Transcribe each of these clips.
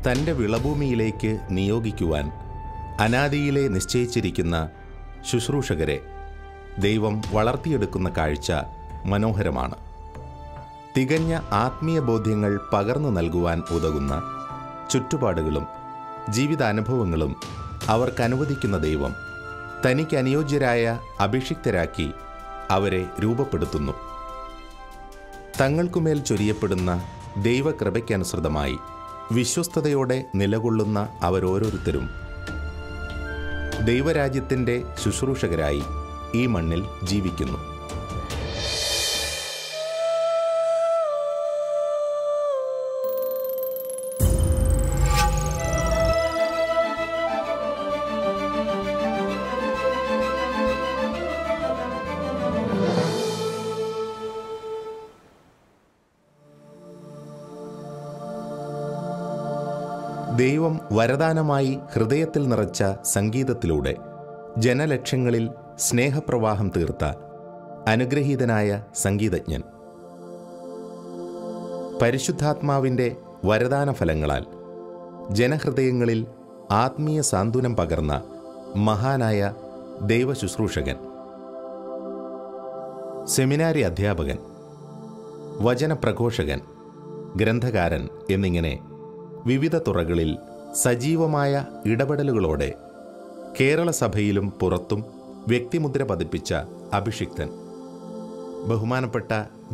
തൻ്റെ വിളഭൂമിയിലേക്ക് നിയോഗിക്കുവാൻ അനാദിയിലെ നിശ്ചയിച്ചിരിക്കുന്ന ശുശ്രൂഷകരെ ദൈവം വളർത്തിയെടുക്കുന്ന കാഴ്ച മനോഹരമാണ്. തികഞ്ഞ ആത്മീയ ബോധ്യങ്ങൾ പകർന്നു നൽകുവാൻ ഉതകുന്ന ചുറ്റുപാടുകളും ജീവിതാനുഭവങ്ങളും അവർക്കനുവദിക്കുന്ന ദൈവം തനിക്ക് അനുയോജ്യരായ അഭിഷിക്തരാക്കി അവരെ രൂപപ്പെടുത്തുന്നു. തങ്ങൾക്കുമേൽ ചൊരിയപ്പെടുന്ന ദൈവകൃപയ്ക്കനുസൃതമായി വിശ്വസ്തയോടെ നിലകൊള്ളുന്ന അവരോരോരുത്തരും ദൈവരാജ്യത്തിൻ്റെ ശുശ്രൂഷകരായി ഈ മണ്ണിൽ ജീവിക്കുന്നു. ദൈവം വരദാനമായി ഹൃദയത്തിൽ നിറച്ച സംഗീതത്തിലൂടെ ജനലക്ഷങ്ങളിൽ സ്നേഹപ്രവാഹം തീർത്ത അനുഗ്രഹീതനായ സംഗീതജ്ഞൻ. പരിശുദ്ധാത്മാവിൻ്റെ വരദാന ഫലങ്ങളാൽ ജനഹൃദയങ്ങളിൽ ആത്മീയ സാന്ത്വനം പകർന്ന മഹാനായ ദൈവശുശ്രൂഷകൻ, സെമിനാരി അധ്യാപകൻ, വചനപ്രഘോഷകൻ, ഗ്രന്ഥകാരൻ എന്നിങ്ങനെ വിവിധ തുറകളിൽ സജീവമായ ഇടപെടലുകളോടെ കേരള സഭയിലും പുറത്തും വ്യക്തിമുദ്ര പതിപ്പിച്ച അഭിഷിക്തൻ. ബഹുമാനപ്പെട്ട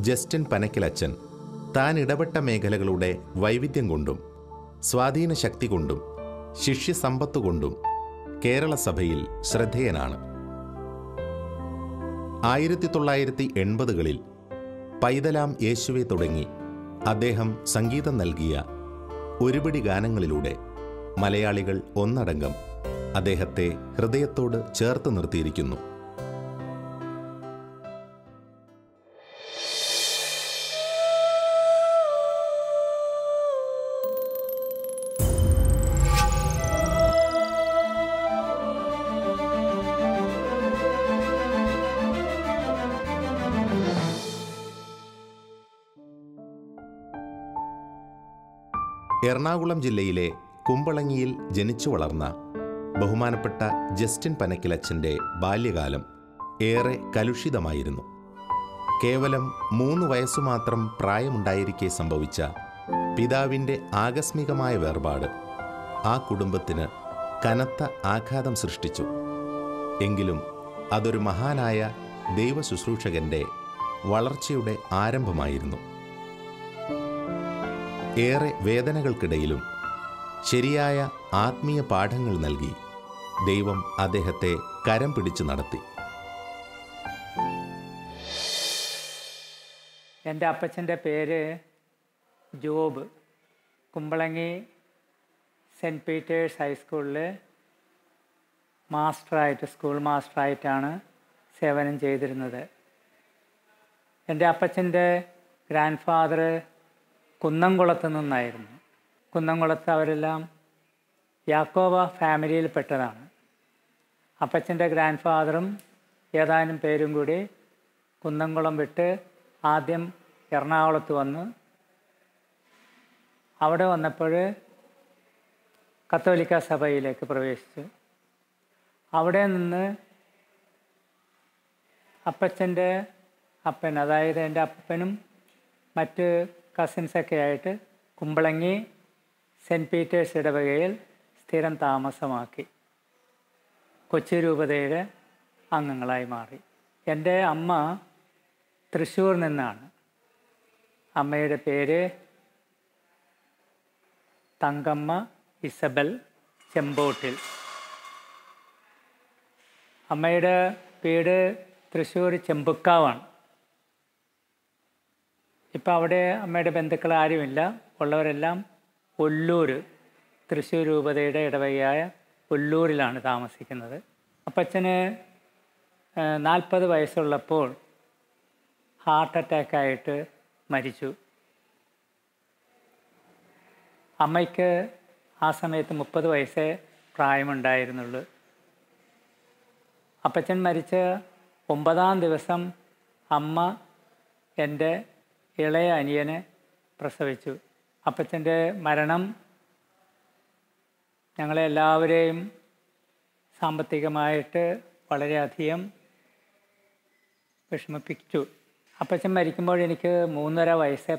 ജസ്റ്റിൻ പനക്കിലച്ചൻ താൻ ഇടപെട്ട മേഖലകളുടെ വൈവിധ്യം കൊണ്ടും സ്വാധീന ശക്തി കൊണ്ടും ശിഷ്യസമ്പത്ത് കൊണ്ടും കേരള സഭയിൽ ശ്രദ്ധേയനാണ്. 1980കളിൽ പൈതലാം യേശുവെ തുടങ്ങി അദ്ദേഹം സംഗീതം നൽകിയ ഒരുപിടി ഗാനങ്ങളിലൂടെ മലയാളികൾ ഒന്നടങ്കം അദ്ദേഹത്തെ ഹൃദയത്തോട് ചേർത്ത് നിർത്തിയിരിക്കുന്നു. എറണാകുളം ജില്ലയിലെ കുമ്പളങ്ങിയിൽ ജനിച്ചു വളർന്ന ബഹുമാനപ്പെട്ട ജസ്റ്റിൻ പനക്കിലച്ചൻ്റെ ബാല്യകാലം ഏറെ കലുഷിതമായിരുന്നു. കേവലം 3 വയസ്സുമാത്രം പ്രായമുണ്ടായിരിക്കെ സംഭവിച്ച പിതാവിൻ്റെ ആകസ്മികമായ വേർപാട് ആ കുടുംബത്തിന് കനത്ത ആഘാതം സൃഷ്ടിച്ചു. എങ്കിലും അതൊരു മഹാനായ ദൈവശുശ്രൂഷകൻ്റെ വളർച്ചയുടെ ആരംഭമായിരുന്നു. ഏറെ വേദനകൾക്കിടയിലും ശരിയായ ആത്മീയ പാഠങ്ങൾ നൽകി ദൈവം അദ്ദേഹത്തെ കരം പിടിച്ചു നടത്തി. എൻ്റെ അപ്പച്ചൻ്റെ പേര് ജോബ്. കുമ്പളങ്ങി സെൻറ്റ് പീറ്റേഴ്സ് ഹൈസ്കൂളിൽ സ്കൂൾ മാസ്റ്ററായിട്ടാണ് സേവനം ചെയ്തിരുന്നത്. എൻ്റെ അപ്പച്ചൻ്റെ ഗ്രാൻഡ് ഫാദർ കുന്നംകുളത്ത് നിന്നായിരുന്നു. കുന്നംകുളത്ത് അവരെല്ലാം യാക്കോബ ഫാമിലിയിൽപ്പെട്ടതാണ്. അപ്പച്ചൻ്റെ ഗ്രാൻഡ് ഫാദറും ഏതാനും പേരും കൂടി കുന്നംകുളം വിട്ട് ആദ്യം എറണാകുളത്ത് വന്നു. അവിടെ വന്നപ്പോൾ കത്തോലിക്ക സഭയിലേക്ക് പ്രവേശിച്ചു. അവിടെ നിന്ന് അപ്പച്ചൻ്റെ അപ്പൻ, അതായത് എൻ്റെ അപ്പനും മറ്റ് കസിൻസൊക്കെ ആയിട്ട് കുമ്പളങ്ങി സെൻറ്റ് പീറ്റേഴ്സ് ഇടവകയിൽ സ്ഥിരം താമസമാക്കി കൊച്ചി രൂപതയുടെ അംഗങ്ങളായി മാറി. എൻ്റെ അമ്മ തൃശ്ശൂർ നിന്നാണ്. അമ്മയുടെ പേര് തങ്കമ്മ ഇസബൽ ചെമ്പോട്ടിൽ. അമ്മയുടെ വീട് തൃശ്ശൂർ ചെമ്പുക്കാവാണ്. ഇപ്പം അവിടെ അമ്മയുടെ ബന്ധുക്കൾ ആരുമില്ല. ഉള്ളവരെല്ലാം ഒല്ലൂർ, തൃശ്ശൂർ രൂപതയുടെ ഇടവകയായ ഒല്ലൂരിലാണ് താമസിക്കുന്നത്. അപ്പച്ചന് 40 വയസ്സുള്ളപ്പോൾ ഹാർട്ട് അറ്റാക്കായിട്ട് മരിച്ചു. അമ്മയ്ക്ക് ആ സമയത്ത് 30 വയസ്സേ പ്രായമുണ്ടായിരുന്നുള്ളൂ. അപ്പച്ചൻ മരിച്ച 9-ാം ദിവസം അമ്മ എൻ്റെ ഇളയ അനിയനെ പ്രസവിച്ചു. അപ്പച്ചൻ്റെ മരണം ഞങ്ങളെല്ലാവരെയും സാമ്പത്തികമായിട്ട് വളരെയധികം വിഷമിപ്പിച്ചു. അപ്പച്ചൻ മരിക്കുമ്പോൾ എനിക്ക് 3.5 വയസ്സേ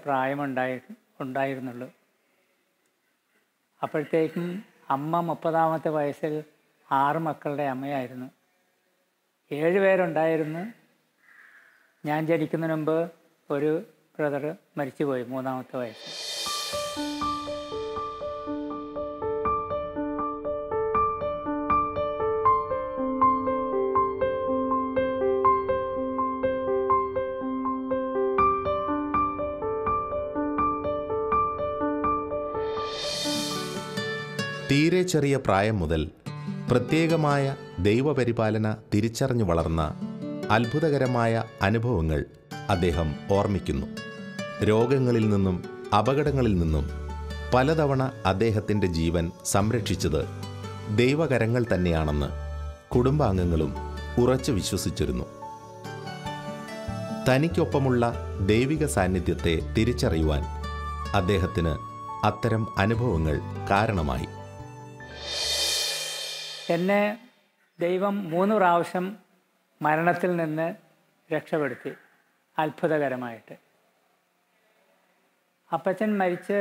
ഉണ്ടായിരുന്നുള്ളൂ. അപ്പോഴത്തേക്കും അമ്മ 30-ാമത്തെ വയസ്സിൽ 6 മക്കളുടെ അമ്മയായിരുന്നു. 7 പേരുണ്ടായിരുന്നു. ഞാൻ ജനിക്കുന്നതിന് മുമ്പ് ഒരു ബ്രദർ മരിച്ചുപോയി 3-ാമത്തെ വയസ്സിൽ. തീരെ ചെറിയ പ്രായം മുതൽ പ്രത്യേകമായ ദൈവപരിപാലന തിരിച്ചറിഞ്ഞു വളർന്ന അത്ഭുതകരമായ അനുഭവങ്ങൾ അദ്ദേഹം ഓർമ്മിക്കുന്നു. രോഗങ്ങളിൽ നിന്നും അപകടങ്ങളിൽ നിന്നും പലതവണ അദ്ദേഹത്തിൻ്റെ ജീവൻ സംരക്ഷിച്ചത് ദൈവകരങ്ങൾ തന്നെയാണെന്ന് കുടുംബാംഗങ്ങളും ഉറച്ചു വിശ്വസിച്ചിരുന്നു. തനിക്കൊപ്പമുള്ള ദൈവിക സാന്നിധ്യത്തെ തിരിച്ചറിയുവാൻ അദ്ദേഹത്തിന് അത്തരം അനുഭവങ്ങൾ കാരണമായി. എന്നെ ദൈവം 3 പ്രാവശ്യം മരണത്തിൽ നിന്ന് രക്ഷപ്പെടുത്തി, അത്ഭുതകരമായിട്ട്. അപ്പച്ചൻ മരിച്ച്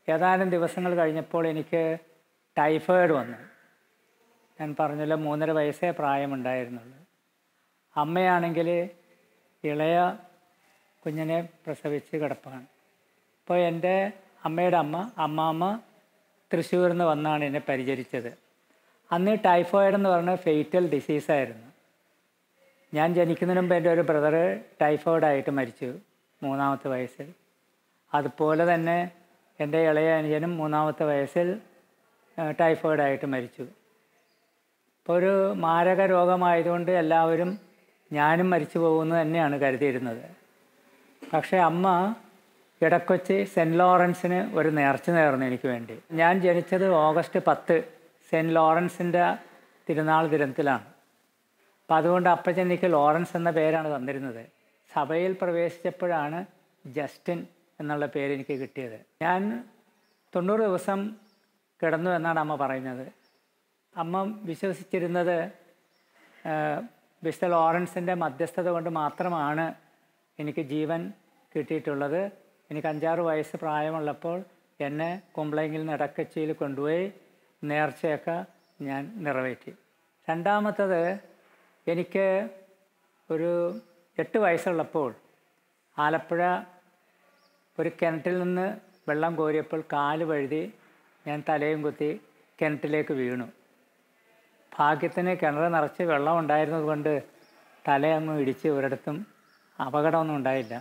ഏതാനും ദിവസങ്ങൾ കഴിഞ്ഞപ്പോൾ എനിക്ക് ടൈഫോയിഡ് വന്നു. ഞാൻ പറഞ്ഞല്ലോ 3.5 വയസ്സേ പ്രായമുണ്ടായിരുന്നുള്ളൂ. അമ്മയാണെങ്കിൽ ഇളയ കുഞ്ഞിനെ പ്രസവിച്ച് കിടപ്പാണ്. അപ്പോൾ എൻ്റെ അമ്മയുടെ അമ്മാമ്മ തൃശ്ശൂരിൽ നിന്ന് വന്നാണ് എന്നെ പരിചരിച്ചത്. അന്ന് ടൈഫോയിഡ് എന്ന് പറഞ്ഞാൽ ഫെയ്റ്റൽ ഡിസീസായിരുന്നു. ഞാൻ ജനിക്കുന്നതിന് മുമ്പ് എൻ്റെ ഒരു ബ്രദർ ടൈഫോയിഡായിട്ട് മരിച്ചു 3-ാമത്തെ വയസ്സിൽ. അതുപോലെ തന്നെ എൻ്റെ ഇളയ അനുജനും 3-ാമത്തെ വയസ്സിൽ ടൈഫോയിഡായിട്ട് മരിച്ചു. ഇപ്പോൾ ഒരു മാരക രോഗമായതുകൊണ്ട് എല്ലാവരും ഞാനും മരിച്ചു പോകുമെന്ന് തന്നെയാണ് കരുതിയിരുന്നത്. പക്ഷേ അമ്മ ഇടക്കൊച്ചി സെൻറ്റ് ലോറൻസിന് ഒരു നേർച്ച നേർന്നു എനിക്ക് വേണ്ടി. ഞാൻ ജനിച്ചത് ഓഗസ്റ്റ് 10 സെൻറ്റ് ലോറൻസിൻ്റെ തിരുനാൾ ദിനത്തിലാണ്. അപ്പം അതുകൊണ്ട് അപ്പച്ചൻ എനിക്ക് ലോറൻസ് എന്ന പേരാണ് തന്നിരുന്നത്. സഭയിൽ പ്രവേശിച്ചപ്പോഴാണ് ജസ്റ്റിൻ എന്നുള്ള പേര് എനിക്ക് കിട്ടിയത്. ഞാൻ 90 ദിവസം കിടന്നു എന്നാണ് അമ്മ പറയുന്നത്. അമ്മ വിശ്വസിച്ചിരുന്നത് വിശുദ്ധ ലോറൻസിൻ്റെ മധ്യസ്ഥത കൊണ്ട് മാത്രമാണ് എനിക്ക് ജീവൻ കിട്ടിയിട്ടുള്ളത്. എനിക്ക് 5-6 വയസ്സ് പ്രായമുള്ളപ്പോൾ എന്നെ കുമ്പളെങ്കിൽ നിന്ന് ഇടക്കച്ചിയിൽ കൊണ്ടുപോയി നേർച്ചയൊക്കെ ഞാൻ നിറവേറ്റി. രണ്ടാമത്തത്, എനിക്ക് ഒരു 8 വയസ്സുള്ളപ്പോൾ ആലപ്പുഴ ഒരു കിണറ്റിൽ നിന്ന് വെള്ളം കോരിയപ്പോൾ കാല് വഴുതി ഞാൻ തലയും കുത്തി കിണറ്റിലേക്ക് വീണു. ഭാഗ്യത്തിന് കിണർ നിറച്ച് വെള്ളം ഉണ്ടായിരുന്നത് കൊണ്ട് തലയങ്ങ് ഇടിച്ച് ഒരിടത്തും അപകടമൊന്നും ഉണ്ടായില്ല.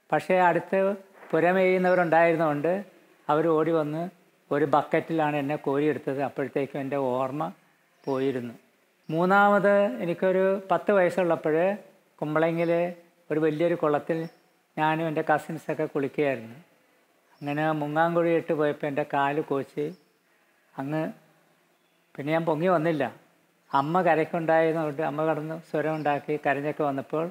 പക്ഷേ അടുത്ത് പുരമെയ്യുന്നവരുണ്ടായിരുന്നതുകൊണ്ട് അവർ ഓടി വന്ന് ഒരു ബക്കറ്റിലാണ് എന്നെ കോരിയെടുത്തത്. അപ്പോഴത്തേക്കും എൻ്റെ ഓർമ്മ പോയിരുന്നു. മൂന്നാമത് എനിക്കൊരു 10 വയസ്സുള്ളപ്പോൾ കുമ്പളെങ്കിൽ ഒരു വലിയൊരു കുളത്തിൽ ഞാനും എൻ്റെ കസിൻസൊക്കെ കുളിക്കുകയായിരുന്നു. അങ്ങനെ മുങ്ങാങ്കുഴി ഇട്ട് പോയപ്പോൾ എൻ്റെ കാല് കോച്ച് പിന്നെ ഞാൻ പൊങ്ങി വന്നില്ല. അമ്മ കരയ്ക്കുണ്ടായിരുന്നതുകൊണ്ട് അമ്മ കടന്ന് സ്വരം ഉണ്ടാക്കി കരഞ്ഞൊക്കെ വന്നപ്പോൾ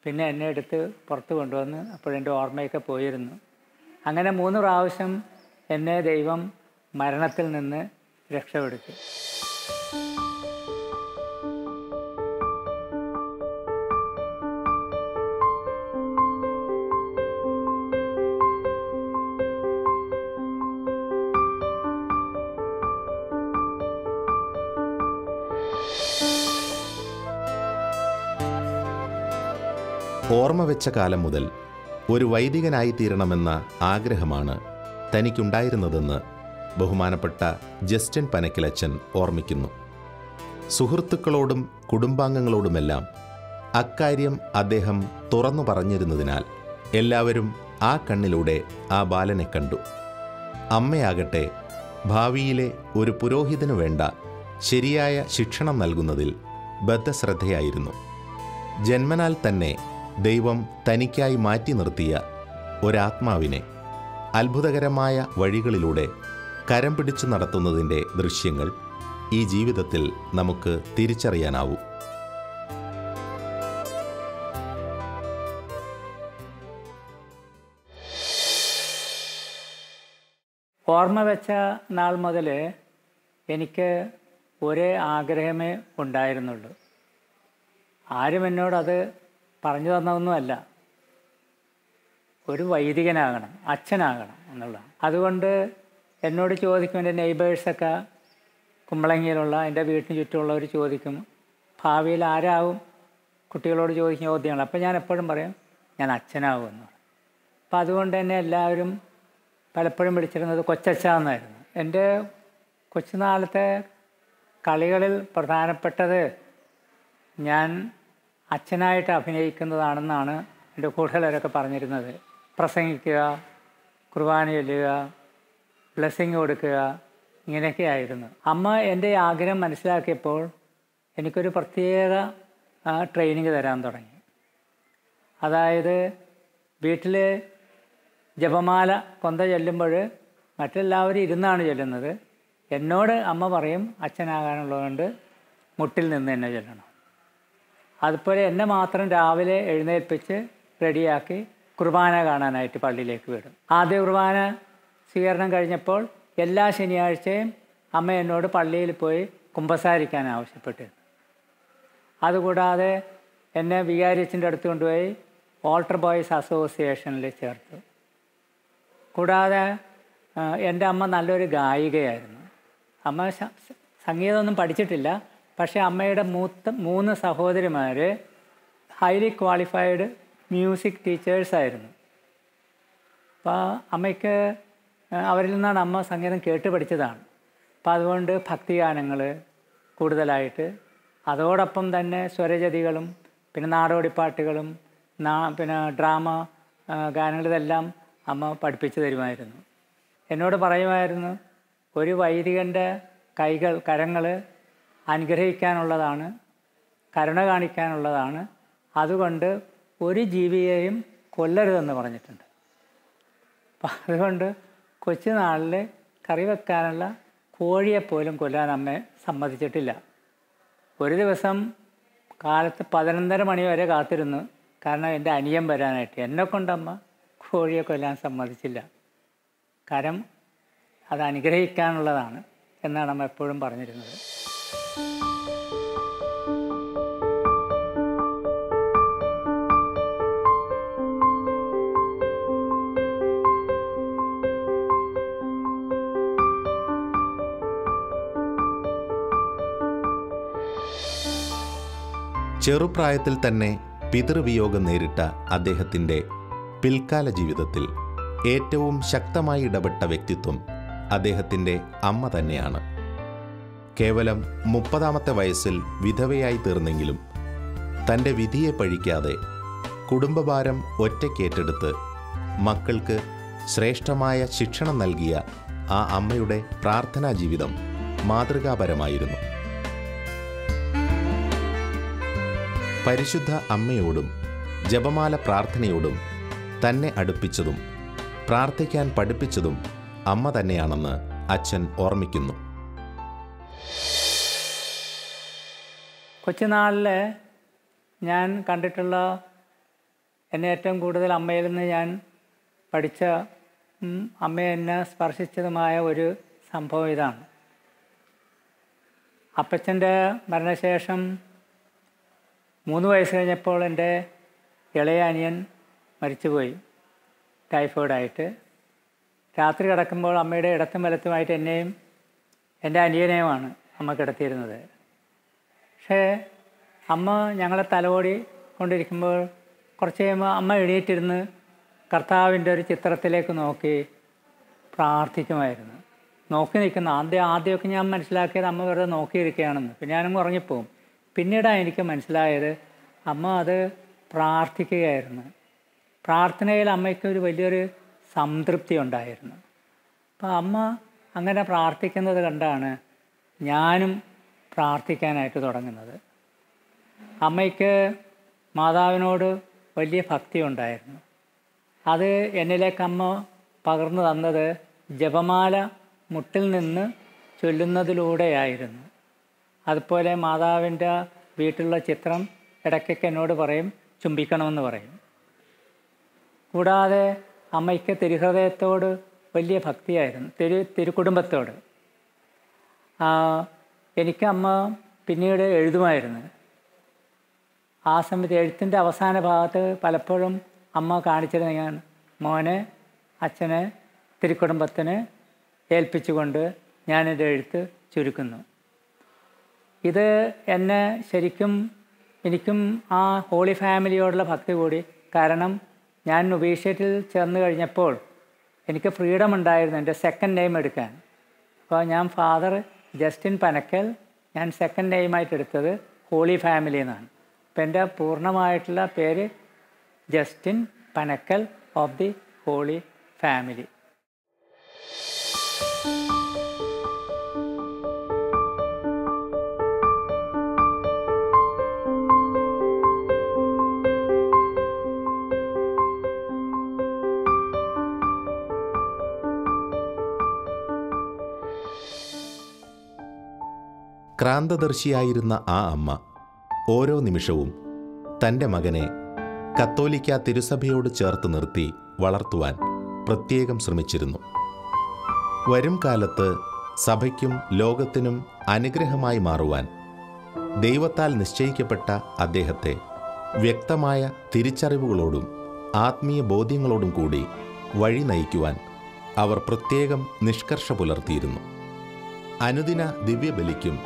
പിന്നെ എന്നെ എടുത്ത് പുറത്ത് കൊണ്ടുവന്ന് അപ്പോഴെൻ്റെ ഓർമ്മയൊക്കെ പോയിരുന്നു. അങ്ങനെ 3 പ്രാവശ്യം എന്നെ ദൈവം മരണത്തിൽ നിന്ന് രക്ഷപ്പെടുത്തി. ഓർമ്മ വെച്ച കാലം മുതൽ ഒരു വൈദികനായിത്തീരണമെന്ന ആഗ്രഹമാണ് തനിക്കുണ്ടായിരുന്നതെന്ന് ബഹുമാനപ്പെട്ട ജസ്റ്റിൻ പനക്കിലച്ചൻ ഓർമ്മിക്കുന്നു. സുഹൃത്തുക്കളോടും കുടുംബാംഗങ്ങളോടുമെല്ലാം അക്കാര്യം അദ്ദേഹം തുറന്നു പറഞ്ഞിരുന്നതിനാൽ എല്ലാവരും ആ കണ്ണിലൂടെ ആ ബാലനെ കണ്ടു. അമ്മയാകട്ടെ ഭാവിയിലെ ഒരു പുരോഹിതനു വേണ്ട ശരിയായ ശിക്ഷണം നൽകുന്നതിൽ ബദ്ധശ്രദ്ധയായിരുന്നു. ജന്മനാൽ തന്നെ ദൈവം തനിക്കായി മാറ്റി നിർത്തിയ ഒരാത്മാവിനെ അത്ഭുതകരമായ വഴികളിലൂടെ കരം പിടിച്ചു നടത്തുന്നതിൻ്റെ ദൃശ്യങ്ങൾ ഈ ജീവിതത്തിൽ നമുക്ക് തിരിച്ചറിയാനാവൂ. ഓർമ്മ വെച്ച നാൾ മുതൽ എനിക്ക് ഒരേ ആഗ്രഹമേ ഉണ്ടായിരുന്നുള്ളൂ. ആരും എന്നോടത് പറഞ്ഞു തന്നതൊന്നുമല്ല. ഒരു വൈദികനാകണം, അച്ഛനാകണം എന്നുള്ളതാണ്. അതുകൊണ്ട് എന്നോട് ചോദിക്കും, എൻ്റെ നെയ്ബേഴ്സൊക്കെ കുമ്പളങ്ങിയിലുള്ള എൻ്റെ വീട്ടിന് ചുറ്റുമുള്ളവർ ചോദിക്കും, ഭാവിയിൽ ആരാവും, കുട്ടികളോട് ചോദിക്കുന്ന ചോദ്യങ്ങൾ. അപ്പോൾ ഞാൻ എപ്പോഴും പറയും ഞാൻ അച്ഛനാവുമെന്ന് പറയും. അപ്പം അതുകൊണ്ട് തന്നെ എല്ലാവരും പലപ്പോഴും വിളിച്ചിരുന്നത് കൊച്ചച്ഛ എന്നായിരുന്നു. എൻ്റെ കൊച്ചുനാളത്തെ കളികളിൽ പ്രധാനപ്പെട്ടത് ഞാൻ അച്ഛനായിട്ട് അഭിനയിക്കുന്നതാണെന്നാണ് എൻ്റെ കൂടുതലൊക്കെ പറഞ്ഞിരുന്നത്. പ്രസംഗിക്കുക, കുർബാന ചൊല്ലുക, ബ്ലെസ്സിങ് കൊടുക്കുക, ഇങ്ങനെയൊക്കെ ആയിരുന്നു. അമ്മ എൻ്റെ ആഗ്രഹം മനസ്സിലാക്കിയപ്പോൾ എനിക്കൊരു പ്രത്യേക ട്രെയിനിങ് തരാൻ തുടങ്ങി. അതായത് വീട്ടിൽ ജപമാല കൊന്ത ചൊല്ലുമ്പോൾ മറ്റെല്ലാവരും ഇരുന്നാണ് ചൊല്ലുന്നത്. എന്നോട് അമ്മ പറയും അച്ഛനാകാനുള്ളതുകൊണ്ട് മുട്ടിൽ നിന്ന് തന്നെ ചൊല്ലണം. അതുപോലെ എന്നെ മാത്രം രാവിലെ എഴുന്നേൽപ്പിച്ച് റെഡിയാക്കി കുർബാന കാണാനായിട്ട് പള്ളിയിലേക്ക് വിടും. ആദ്യ കുർബാന സ്വീകരണം കഴിഞ്ഞപ്പോൾ എല്ലാ ശനിയാഴ്ചയും അമ്മ എന്നോട് പള്ളിയിൽ പോയി കുമ്പസാരിക്കാൻ ആവശ്യപ്പെട്ടിരുന്നു. അതുകൂടാതെ എന്നെ വികാരിയച്ഛൻ്റെ അടുത്ത് കൊണ്ടുപോയി ഓൾട്ടർ ബോയ്സ് അസോസിയേഷനിൽ ചേർത്തു. കൂടാതെ എൻ്റെ അമ്മ നല്ലൊരു ഗായികയായിരുന്നു. അമ്മ സംഗീതമൊന്നും പഠിച്ചിട്ടില്ല. പക്ഷേ അമ്മയുടെ 3 സഹോദരിമാർ ഹൈലി ക്വാളിഫൈഡ് മ്യൂസിക് ടീച്ചേഴ്സായിരുന്നു. അപ്പോൾ അമ്മയ്ക്ക് അവരിൽ നിന്നാണ് അമ്മ സംഗീതം കേട്ട് പഠിച്ചതാണ്. അപ്പോൾ അതുകൊണ്ട് ഭക്തിഗാനങ്ങൾ കൂടുതലായിട്ട്, അതോടൊപ്പം തന്നെ സ്വരജതികളും പിന്നെ നാടോടിപ്പാട്ടുകളും പിന്നെ ഡ്രാമ ഗാനങ്ങൾ ഇതെല്ലാം അമ്മ പഠിപ്പിച്ചു തരുമായിരുന്നു. എന്നോട് പറയുമായിരുന്നു, ഒരു വൈദികൻ്റെ കരങ്ങൾ അനുഗ്രഹിക്കാനുള്ളതാണ്, കരുണ കാണിക്കാനുള്ളതാണ്, അതുകൊണ്ട് ഒരു ജീവിയെയും കൊല്ലരുതെന്ന് പറഞ്ഞിട്ടുണ്ട്. അപ്പം അതുകൊണ്ട് കൊച്ചുനാളിൽ കറി വെക്കാനുള്ള കോഴിയെപ്പോലും കൊല്ലാൻ അമ്മയെ സമ്മതിച്ചിട്ടില്ല. ഒരു ദിവസം കാലത്ത് 11:30 മണി വരെ കാത്തിരുന്നു. കാരണം എൻ്റെ അനിയൻ വരാനായിട്ട്. എന്നെക്കൊണ്ടമ്മ കോഴിയെ കൊല്ലാൻ സമ്മതിച്ചില്ല. കാരണം അത് അനുഗ്രഹിക്കാനുള്ളതാണ് എന്നാണ് അമ്മ എപ്പോഴും പറഞ്ഞിരുന്നത്. ചെറുപ്രായത്തിൽ തന്നെ പിതൃവിയോഗം നേരിട്ട അദ്ദേഹത്തിൻ്റെ പിൽക്കാല ജീവിതത്തിൽ ഏറ്റവും ശക്തമായി ഇടപെട്ട വ്യക്തിത്വം അദ്ദേഹത്തിൻ്റെ അമ്മ തന്നെയാണ്. കേവലം 30ാമത്തെ വയസ്സിൽ വിധവയായി തീർന്നെങ്കിലും തൻ്റെ വിധിയെ പഴിക്കാതെ കുടുംബഭാരം ഒറ്റയ്ക്കേറ്റെടുത്ത് മക്കൾക്ക് ശ്രേഷ്ഠമായ ശിക്ഷണം നൽകിയ ആ അമ്മയുടെ പ്രാർത്ഥനാ ജീവിതം മാതൃകാപരമായിരുന്നു. പരിശുദ്ധ അമ്മയോടും ജപമാല പ്രാർത്ഥനയോടും തന്നെ അടുപ്പിച്ചതും പ്രാർത്ഥിക്കാൻ പഠിപ്പിച്ചതും അമ്മ തന്നെയാണെന്ന് അച്ഛൻ ഓർമ്മിക്കുന്നു. കൊച്ചുനാളിൽ ഞാൻ കണ്ടിട്ടുള്ള എന്നെ ഏറ്റവും കൂടുതൽ അമ്മയിൽ നിന്ന് ഞാൻ പഠിച്ച അമ്മയെ എന്നെ സ്പർശിച്ചതുമായ ഒരു സംഭവം ഇതാണ്. അപ്പച്ചൻ്റെ മരണശേഷം 3 വയസ്സ് കഴിഞ്ഞപ്പോൾ എൻ്റെ ഇളയ അനിയൻ മരിച്ചുപോയി ടൈഫോയിഡായിട്ട്. രാത്രി കിടക്കുമ്പോൾ അമ്മയുടെ ഇടത്തും വലത്തുമായിട്ട് എന്നെയും എൻ്റെ അനിയനെയുമാണ് അമ്മ കിടത്തിയിരുന്നത്. പക്ഷേ അമ്മ ഞങ്ങളെ തലോടി കൊണ്ടിരിക്കുമ്പോൾ കുറച്ച് കഴിയുമ്പോൾ അമ്മ എണീറ്റിരുന്ന് കർത്താവിൻ്റെ ഒരു ചിത്രത്തിലേക്ക് നോക്കി പ്രാർത്ഥിക്കുമായിരുന്നു. നോക്കി നിൽക്കുന്ന ആദ്യമൊക്കെ ഞാൻ മനസ്സിലാക്കിയത് അമ്മ വെറുതെ നോക്കിയിരിക്കുകയാണെന്ന്. പിന്നെ ഞാനങ്ങ് ഉറങ്ങിപ്പോവും. പിന്നീടാണ് എനിക്ക് മനസ്സിലായത് അമ്മ അത് പ്രാർത്ഥിക്കുകയായിരുന്നു. പ്രാർത്ഥനയിൽ അമ്മയ്ക്കൊരു വലിയൊരു സംതൃപ്തി ഉണ്ടായിരുന്നു. അപ്പോൾ അമ്മ അങ്ങനെ പ്രാർത്ഥിക്കുന്നത് കണ്ടാണ് ഞാനും പ്രാർത്ഥിക്കാനായിട്ട് തുടങ്ങുന്നത്. അമ്മയ്ക്ക് മാതാവിനോട് വലിയ ഭക്തി ഉണ്ടായിരുന്നു. അത് എന്നിലേക്ക് അമ്മ പകർന്നു തന്നത് ജപമാല മുട്ടിൽ നിന്ന് ചൊല്ലുന്നതിലൂടെയായിരുന്നു. അതുപോലെ മാതാവിൻ്റെ വീട്ടിലുള്ള ചിത്രം ഇടയ്ക്കൊക്കെ എന്നോട് പറയും ചുംബിക്കണമെന്ന് പറയും. കൂടാതെ അമ്മയ്ക്ക് തിരുഹൃദയത്തോട് വലിയ ഭക്തിയായിരുന്നു, തിരുക്കുടുംബത്തോട്. എനിക്ക് അമ്മ പിന്നീട് എഴുതുമായിരുന്നു. ആ സമയത്ത് എഴുത്തിൻ്റെ അവസാന ഭാഗത്ത് പലപ്പോഴും അമ്മ കാണിച്ചിരുന്ന ഞാൻ മോനെ അച്ഛനെ തിരുക്കുടുംബത്തിന് ഏൽപ്പിച്ചുകൊണ്ട് ഞാനെൻ്റെ എഴുത്ത് ചുരുക്കുന്നു. ഇത് എന്നെ ശരിക്കും എനിക്കും ആ ഹോളി ഫാമിലിയോടുള്ള ഭക്തി കൂടി. കാരണം ഞാൻ നൊവീഷ്യറ്റിൽ ചേർന്ന് കഴിഞ്ഞപ്പോൾ എനിക്ക് ഫ്രീഡം ഉണ്ടായിരുന്നു എൻ്റെ സെക്കൻഡ് നെയിം എടുക്കാൻ. അപ്പോൾ ഞാൻ ഫാദർ ജസ്റ്റിൻ പനക്കൽ, ഞാൻ സെക്കൻഡ് നെയിമായിട്ട് എടുത്തത് ഹോളി ഫാമിലി എന്നാണ്. അപ്പം എൻ്റെ പൂർണ്ണമായിട്ടുള്ള പേര് Justin Panakkal of the Holy Family. ക്രാന്തദർശിയായിരുന്ന ആ അമ്മ ഓരോ നിമിഷവും തൻ്റെ മകനെ കത്തോലിക്ക തിരുസഭയോട് ചേർത്ത് നിർത്തി വളർത്തുവാൻ പ്രത്യേകം ശ്രമിച്ചിരുന്നു. വരും കാലത്ത് സഭയ്ക്കും ലോകത്തിനും അനുഗ്രഹമായി മാറുവാൻ ദൈവത്താൽ നിശ്ചയിക്കപ്പെട്ട അദ്ദേഹത്തെ വ്യക്തമായ തിരിച്ചറിവുകളോടും ആത്മീയ ബോധ്യങ്ങളോടും കൂടി വഴി നയിക്കുവാൻ അവർ പ്രത്യേകം നിഷ്കർഷ പുലർത്തിയിരുന്നു. അനുദിന ദിവ്യബലിക്കും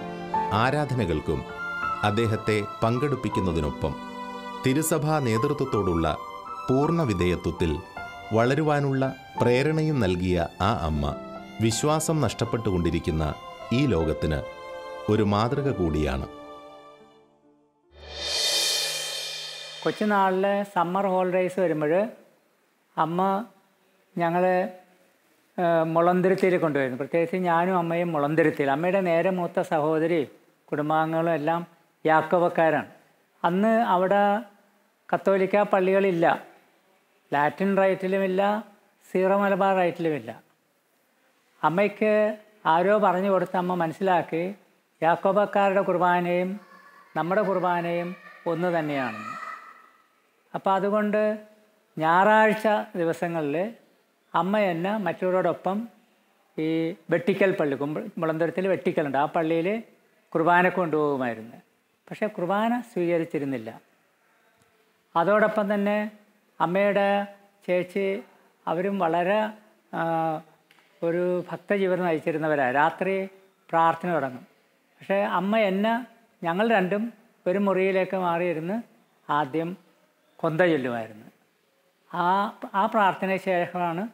ആരാധനകൾക്കും അദ്ദേഹത്തെ പങ്കെടുപ്പിക്കുന്നതിനൊപ്പം തിരുസഭാ നേതൃത്വത്തോടുള്ള പൂർണ്ണ വിധേയത്വത്തിൽ വളരുവാനുള്ള പ്രേരണയും നൽകിയ ആ അമ്മ വിശ്വാസം നഷ്ടപ്പെട്ടുകൊണ്ടിരിക്കുന്ന ഈ ലോകത്തിന് ഒരു മാതൃക കൂടിയാണ്. കൊച്ചുനാളിലെ സമ്മർ ഹോളിഡേയ്സ് വരുമ്പോൾ അമ്മ ഞങ്ങളെ മുളന്തുരുത്തിയിൽ കൊണ്ടുവരുന്നു. പ്രത്യേകിച്ച് ഞാനും അമ്മയും മുളന്തുരുത്തിയിൽ. അമ്മയുടെ നേരെ മൂത്ത സഹോദരി കുടുംബാംഗങ്ങളും എല്ലാം യാക്കോബക്കാരാണ്. അന്ന് അവിടെ കത്തോലിക്ക പള്ളികളില്ല, ലാറ്റിൻ റൈറ്റിലുമില്ല, സീറോ മലബാർ റൈറ്റിലുമില്ല. അമ്മയ്ക്ക് ആരോ പറഞ്ഞു കൊടുത്ത് അമ്മ മനസ്സിലാക്കി യാക്കോബക്കാരുടെ കുർബാനയും നമ്മുടെ കുർബാനയും ഒന്ന് തന്നെയാണെന്ന്. അപ്പോൾ അതുകൊണ്ട് ഞായറാഴ്ച ദിവസങ്ങളിൽ അമ്മ എന്നെ മറ്റവരോടൊപ്പം ഈ വെട്ടിക്കൽ പള്ളി, മുളന്തുരുത്തിൽ വെട്ടിക്കലുണ്ട്, ആ പള്ളിയിൽ കുർബാന കൊണ്ടുപോകുമായിരുന്നു. പക്ഷേ കുർബാന സ്വീകരിച്ചിരുന്നില്ല. അതോടൊപ്പം തന്നെ അമ്മയുടെ ചേച്ചി അവരും വളരെ ഒരു ഭക്തജീവിതം നയിച്ചിരുന്നവരാണ്. രാത്രി പ്രാർത്ഥന തുടങ്ങും. പക്ഷേ അമ്മ എന്നെ ഞങ്ങൾ രണ്ടും ഒരു മുറിയിലേക്ക് മാറിയിരുന്ന് ആദ്യം കൊന്ത ചൊല്ലുമായിരുന്നു. ആ പ്രാർത്ഥനയ്ക്ക് ശേഷമാണ്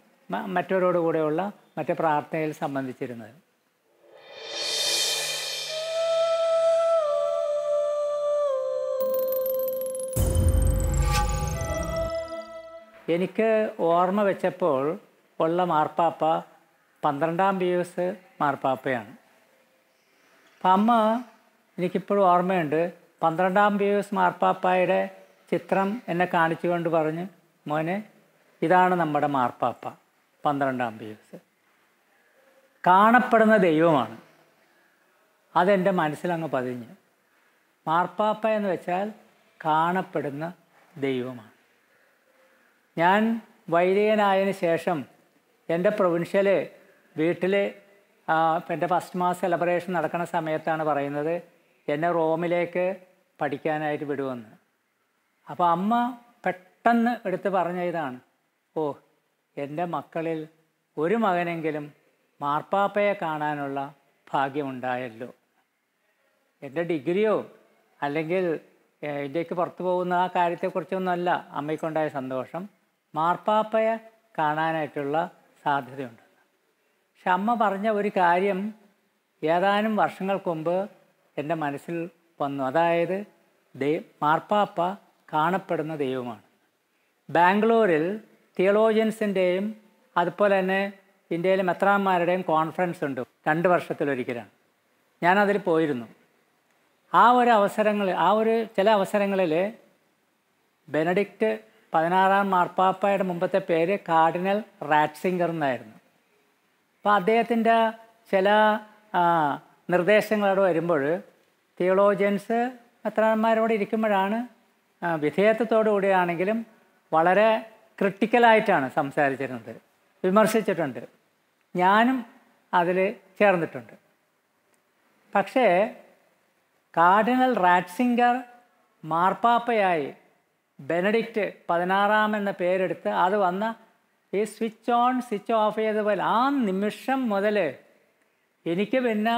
മറ്റവരോടുകൂടെയുള്ള മറ്റു പ്രാർത്ഥനയിൽ സംബന്ധിച്ചിരുന്നത്. എനിക്ക് ഓർമ്മ വെച്ചപ്പോൾ ഉള്ള മാർപ്പാപ്പ 12-ാം പിയൂസ് മാർപ്പാപ്പയാണ്. അപ്പം അമ്മ എനിക്കിപ്പോഴും ഓർമ്മയുണ്ട്, 12-ാം പിയൂസ് മാർപ്പാപ്പയുടെ ചിത്രം എന്നെ കാണിച്ചുകൊണ്ട് പറഞ്ഞ് മോനെ ഇതാണ് നമ്മുടെ മാർപ്പാപ്പ 12-ാം പിയൂസ്. കാണപ്പെടുന്ന ദൈവമാണ്. അതെൻ്റെ മനസ്സിലങ്ങ് പതിഞ്ഞ്. മാർപ്പാപ്പ എന്ന് വെച്ചാൽ കാണപ്പെടുന്ന ദൈവമാണ്. ഞാൻ വൈദികനായതിന് ശേഷം എൻ്റെ പ്രൊവിൻഷ്യൽ വീട്ടിൽ എൻ്റെ ഫസ്റ്റ് മാസ് സെലിബ്രേഷൻ നടക്കുന്ന സമയത്താണ് പറയുന്നത് എന്നെ റോമിലേക്ക് പഠിക്കാനായിട്ട് വിടുമെന്ന്. അപ്പോൾ അമ്മ പെട്ടെന്ന് എടുത്ത് പറഞ്ഞ ഇതാണ്, ഓ എൻ്റെ മക്കളിൽ ഒരു മകനെങ്കിലും മാർപ്പാപ്പയെ കാണാനുള്ള ഭാഗ്യമുണ്ടായല്ലോ. എൻ്റെ ഡിഗ്രിയോ അല്ലെങ്കിൽ ഇന്ത്യക്ക് പുറത്തു പോകുന്ന ആ കാര്യത്തെക്കുറിച്ചൊന്നുമല്ല അമ്മയ്ക്കുണ്ടായ സന്തോഷം, മാർപ്പാപ്പയെ കാണാനായിട്ടുള്ള സാധ്യതയുണ്ട്. പക്ഷെ അമ്മ പറഞ്ഞ ഒരു കാര്യം ഏതാനും വർഷങ്ങൾക്ക് മുമ്പ് എൻ്റെ മനസ്സിൽ വന്നു. അതായത് മാർപ്പാപ്പ കാണപ്പെടുന്ന ദൈവമാണ്. ബാംഗ്ലൂരിൽ തിയോളോജിയൻസിൻ്റെയും അതുപോലെ തന്നെ ഇന്ത്യയിലെ മെത്രാന്മാരുടെയും കോൺഫറൻസ് ഉണ്ട്, 2 വർഷത്തിലൊരിക്കലാണ്. ഞാനതിൽ പോയിരുന്നു. ചില അവസരങ്ങളിൽ ബെനഡിക്റ്റ് 16-ാം മാർപ്പാപ്പയുടെ മുമ്പത്തെ പേര് കാർഡിനൽ റാറ്റ്സിംഗർ എന്നായിരുന്നു. അപ്പോൾ അദ്ദേഹത്തിൻ്റെ ചില നിർദ്ദേശങ്ങളോട് വരുമ്പോൾ തിയോളോജിയൻസ് മെത്രാന്മാരോട് ഇരിക്കുമ്പോഴാണ് വിധേയത്വത്തോടു കൂടിയാണെങ്കിലും വളരെ ക്രിട്ടിക്കലായിട്ടാണ് സംസാരിച്ചിരുന്നത്, വിമർശിച്ചിട്ടുണ്ട്. ഞാനും അതിൽ ചേർന്നിട്ടുണ്ട്. പക്ഷേ കാർഡിനൽ റാറ്റ്സിംഗർ മാർപ്പാപ്പയായി ബെനഡിക്റ്റ് 16 എന്ന പേരെടുത്ത് അത് വന്ന ഈ സ്വിച്ച് ഓൺ സ്വിച്ച് ഓഫ് ചെയ്തപോലെ ആ നിമിഷം മുതൽ എനിക്ക് പിന്നെ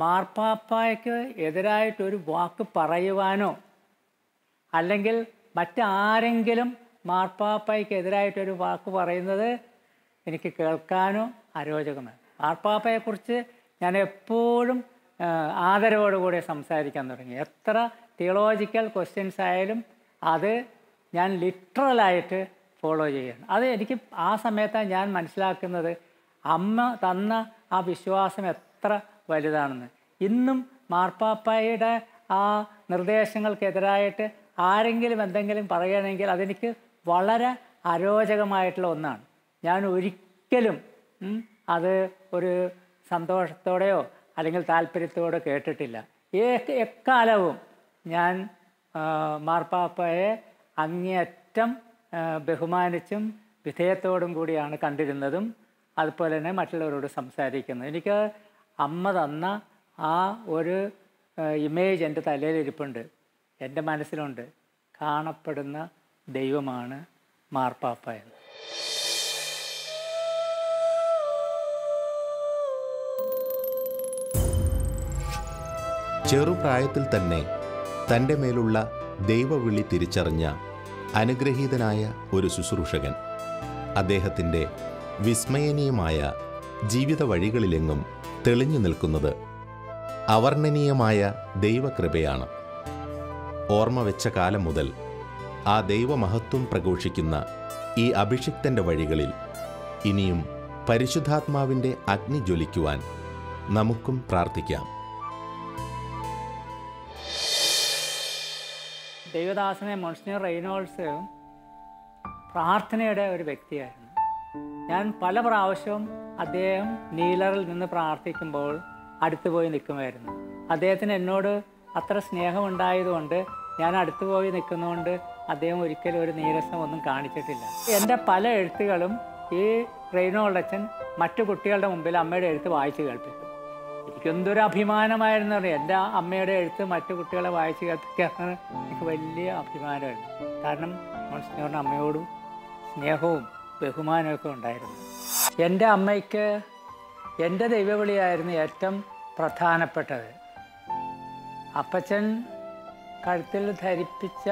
മാർപ്പാപ്പയ്ക്ക് എതിരായിട്ടൊരു വാക്ക് പറയുവാനോ അല്ലെങ്കിൽ മറ്റാരെങ്കിലും മാർപ്പാപ്പയ്ക്ക് എതിരായിട്ടൊരു വാക്ക് പറയുന്നത് എനിക്ക് കേൾക്കാനോ അരോചകമാണ്. മാർപ്പാപ്പയെക്കുറിച്ച് ഞാൻ എപ്പോഴും ആദരവോടുകൂടി സംസാരിക്കാൻ തുടങ്ങി. എത്ര തിയോളജിക്കൽ ക്വസ്റ്റ്യൻസ് ആയാലും അത് ഞാൻ ലിറ്ററലായിട്ട് ഫോളോ ചെയ്യണം. അത് എനിക്ക് ആ സമയത്താണ് ഞാൻ മനസ്സിലാക്കുന്നത് അമ്മ തന്ന ആ വിശ്വാസം എത്ര വലുതാണെന്ന്. ഇന്നും മാർപ്പാപ്പയുടെ ആ നിർദ്ദേശങ്ങൾക്കെതിരായിട്ട് ആരെങ്കിലും എന്തെങ്കിലും പറയുകയാണെങ്കിൽ അതെനിക്ക് വളരെ അരോചകമായിട്ടുള്ള ഒന്നാണ്. ഞാൻ ഒരിക്കലും അത് ഒരു സന്തോഷത്തോടെയോ അല്ലെങ്കിൽ താല്പര്യത്തോടെ കേട്ടിട്ടില്ല. എക്കാലവും ഞാൻ മാർപ്പാപ്പയെ അങ്ങേയറ്റം ബഹുമാനിച്ചും വിധേയത്തോടും കൂടിയാണ് കണ്ടിരുന്നതും അതുപോലെ തന്നെ മറ്റുള്ളവരോട് സംസാരിക്കുന്നത്. എനിക്ക് അമ്മ തന്ന ആ ഒരു ഇമേജ് എൻ്റെ തലയിലിരിപ്പുണ്ട്, എൻ്റെ മനസ്സിലുണ്ട്. കാണപ്പെടുന്ന ദൈവമാണ് മാർപ്പാപ്പ എന്ന്. ചെറുപ്രായത്തിൽ തന്നെ തൻ്റെ മേലുള്ള ദൈവവിളി തിരിച്ചറിഞ്ഞ അനുഗ്രഹീതനായ ഒരു ശുശ്രൂഷകൻ. അദ്ദേഹത്തിൻ്റെ വിസ്മയനീയമായ ജീവിത വഴികളിലെങ്ങും തെളിഞ്ഞു നിൽക്കുന്നത് അവർണ്ണനീയമായ ദൈവകൃപയാണ്. ഓർമ്മ വെച്ച കാലം മുതൽ ആ ദൈവമഹത്വം പ്രഘോഷിക്കുന്ന ഈ അഭിഷിക്തൻ്റെ വഴികളിൽ ഇനിയും പരിശുദ്ധാത്മാവിൻ്റെ അഗ്നി ജ്വലിക്കുവാൻ നമുക്കും പ്രാർത്ഥിക്കാം. ദൈവദാസനെ മോൺസിഞ്ഞർ റെയ്നോൾഡ്സ് പ്രാർത്ഥനയുടെ ഒരു വ്യക്തിയായിരുന്നു. ഞാൻ പല പ്രാവശ്യവും അദ്ദേഹം നീലറിൽ നിന്ന് പ്രാർത്ഥിക്കുമ്പോൾ അടുത്തു പോയി നിൽക്കുമായിരുന്നു. അദ്ദേഹത്തിന് എന്നോട് അത്ര സ്നേഹമുണ്ടായതുകൊണ്ട് ഞാൻ അടുത്തു പോയി നിൽക്കുന്നതുകൊണ്ട് അദ്ദേഹം ഒരിക്കലും ഒരു നീരസം ഒന്നും കാണിച്ചിട്ടില്ല. എൻ്റെ പല എഴുത്തുകളും ഈ റെയ്നോൾഡ് അച്ഛൻ മറ്റു കുട്ടികളുടെ മുമ്പിൽ അമ്മയുടെ എഴുത്ത് വായിച്ച് കേൾപ്പിക്കും. എനിക്കെന്തൊരു അഭിമാനമായിരുന്നു. എൻ്റെ അമ്മയുടെ എഴുത്ത് മറ്റു കുട്ടികളെ വായിച്ച് കേൾപ്പിക്കാൻ എനിക്ക് വലിയ അഭിമാനമായിരുന്നു. കാരണം മോൺസിഞ്ഞോറിന് അമ്മയോടും സ്നേഹവും ബഹുമാനമൊക്കെ ഉണ്ടായിരുന്നു. എൻ്റെ അമ്മയ്ക്ക് എൻ്റെ ദൈവവിളിയായിരുന്നു ഏറ്റവും പ്രധാനപ്പെട്ടത്. അപ്പച്ചൻ കഴുത്തിൽ ധരിപ്പിച്ച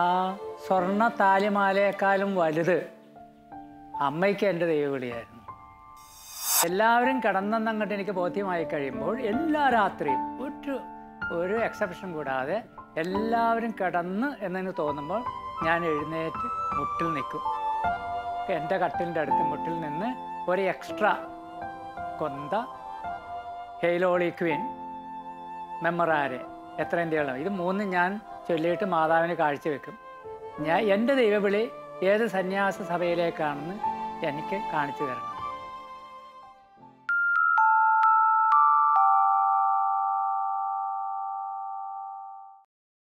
ആ സ്വർണ്ണ താലിമാലയേക്കാളും വലുത് അമ്മയ്ക്ക് എൻ്റെ ദൈവവിളിയായിരുന്നു. എല്ലാവരും കിടന്നെന്നങ്ങോട്ട് എനിക്ക് ബോധ്യമായി കഴിയുമ്പോൾ എല്ലാ രാത്രിയും ഒരു എക്സെപ്ഷൻ കൂടാതെ എല്ലാവരും കിടന്ന് എന്നു തോന്നുമ്പോൾ ഞാൻ എഴുന്നേറ്റ് മുട്ടിൽ നിൽക്കും. എൻ്റെ കട്ടിലിൻ്റെ അടുത്ത് മുട്ടിൽ നിന്ന് ഒരു എക്സ്ട്രാ കൊന്ത, ഹെയ്ലോളി ക്വീൻ, മെമ്മറാരെ, എത്രേന്ത്യകളും ഇത് മൂന്നും ഞാൻ ചൊല്ലിയിട്ട് മാതാവിന് കാഴ്ചവെക്കും. എൻ്റെ ദൈവവിളി ഏത് സന്യാസ സഭയിലേക്കാണെന്ന് എനിക്ക് കാണിച്ചു തരണം.